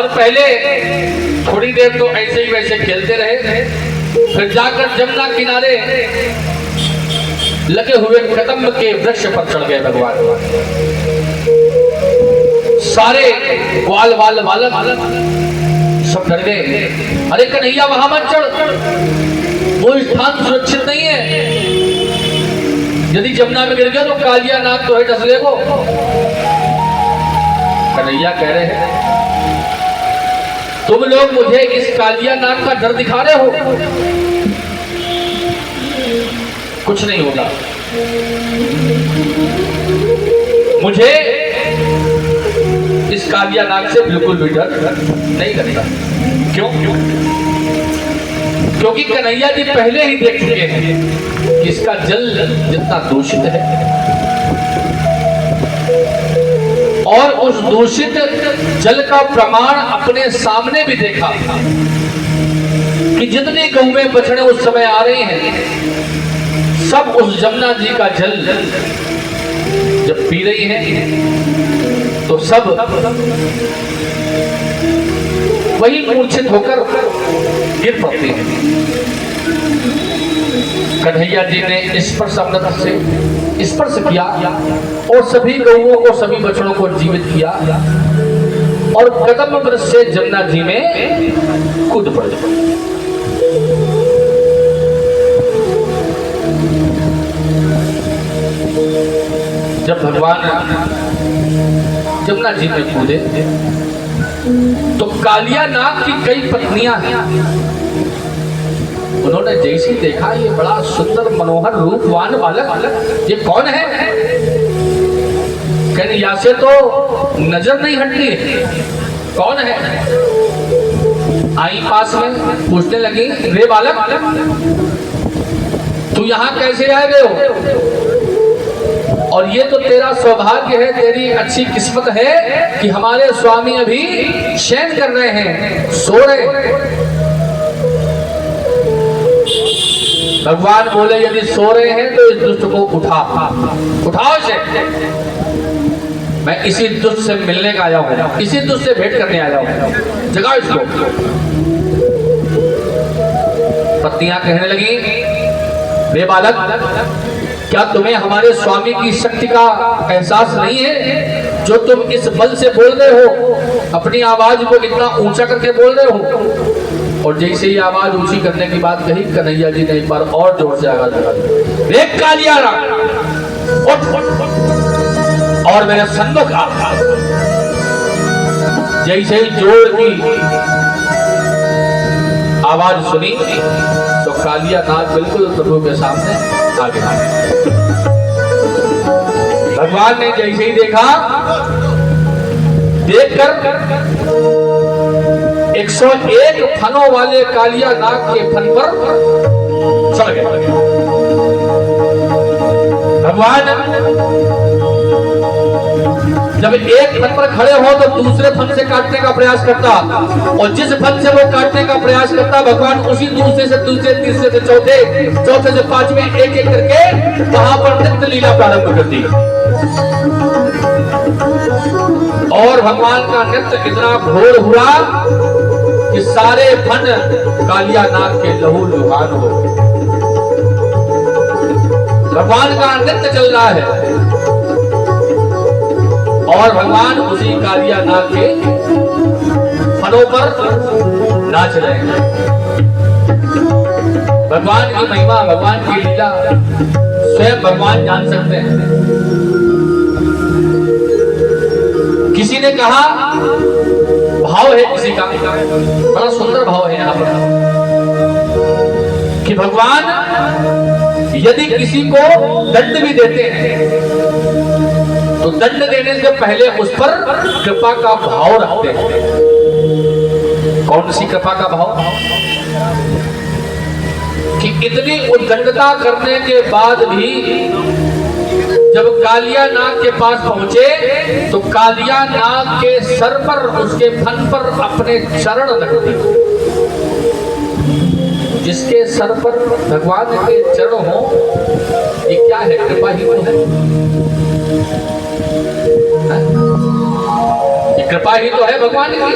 और पहले थोड़ी देर तो ऐसे ही वैसे खेलते रहे, फिर जाकर जमुना किनारे लगे हुए कदम के वृक्ष पर चढ़ गए भगवान। सारे ग्वाल वाल बालक सब डर गए। अरे कन्हैया वहां मत चढ़, वो स्थान सुरक्षित नहीं है, यदि जमुना में गिर गया तो कालिया नाग तो है डसले को। कन्हैया कह रहे हैं तुम लोग मुझे इस कालिया नाग का डर दिखा रहे हो, कुछ नहीं होगा, मुझे इस कालिया नाग से बिल्कुल भी डर नहीं लगता। क्यों? क्योंकि कन्हैया जी पहले ही देख चुके हैं कि इसका जल जितना दूषित है, और उस दूषित जल का प्रमाण अपने सामने भी देखा कि जितने गौएं बछड़े उस समय आ रहे हैं सब उस जमुना जी का जल जब पी रही हैं तो सब वही मूर्छित होकर गिर पड़ते हैं। कन्हैया जी ने स्पर्श अमृत से स्पर्श किया और सभी गौओं को सभी बछड़ों को जीवित किया और कदम वृक्ष से जमुना जी में कूद पड़े। जब भगवान जमुना जी में कूदे तो कालिया नाग की कई पत्नियां हैं, उन्होंने जैसे देखा ये बड़ा सुंदर मनोहर रूपवान बालक, ये कौन है? कन्हैया से तो नजर नहीं हटती, कौन है? आई पास में पूछने लगी, रे बालक तू यहाँ कैसे आ गए हो? और ये तो तेरा सौभाग्य है, तेरी अच्छी किस्मत है कि हमारे स्वामी अभी शयन कर रहे हैं, सो रहे। भगवान बोले यदि सो रहे हैं तो इस दुष्ट को उठाओ इसे, मैं इसी दुष्ट से मिलने का आया हूं, इसी दुष्ट से भेंट करने आया हूं, जगाओ इसको। पत्नियां कहने लगी, वे बालक क्या तुम्हें हमारे स्वामी की शक्ति का एहसास नहीं है जो तुम इस बल से बोल रहे हो, अपनी आवाज को इतना ऊंचा करके बोल रहे हो? और जैसे ही आवाज ऊंची करने की बात कही, कन्हैया जी ने एक बार और जोर से आवाज लगा दी, देख कालिया उठ और मेरे सन्मुख आ। जैसे ही जोर की आवाज सुनी तो कालिया नाग बिल्कुल प्रभु के सामने आ गया। भगवान ने जैसे ही देखा, देखकर 101 फनों वाले कालिया नाग के फन पर चढ़ गए। भगवान जब एक फन पर खड़े हो तो दूसरे फन से काटने का प्रयास करता, और जिस फन से वो काटने का प्रयास करता भगवान उसी दूसरे से तीसरे से चौथे, चौथे से पांचवें एक एक करके वहां पर नृत्य लीला प्रारंभ कर दी। और भगवान का नृत्य इतना घोर हुआ कि सारे फन कालिया नाग के लहू लुहान हो। भगवान का नृत्य चल रहा है और भगवान उसी कालिया नाग के फनों पर नाच रहे हैं। भगवान की महिमा, भगवान की लीला स्वयं भगवान जान सकते हैं। किसी ने कहा, भाव है किसी का, बड़ा सुंदर भाव है यहाँ पर, कि भगवान यदि किसी को दंड भी देते हैं तो दंड देने से पहले उस पर कृपा का भाव रखते हैं। कौन सी कृपा का भाव? कि इतनी उद्दंडता करने के बाद भी जब कालिया नाग के पास पहुंचे तो कालिया नाग के सर पर, उसके फन पर अपने चरण रख दिए। जिसके सर पर भगवान के चरण हो, ये क्या है? कृपा ही तो है। ये कृपा ही तो है भगवान की।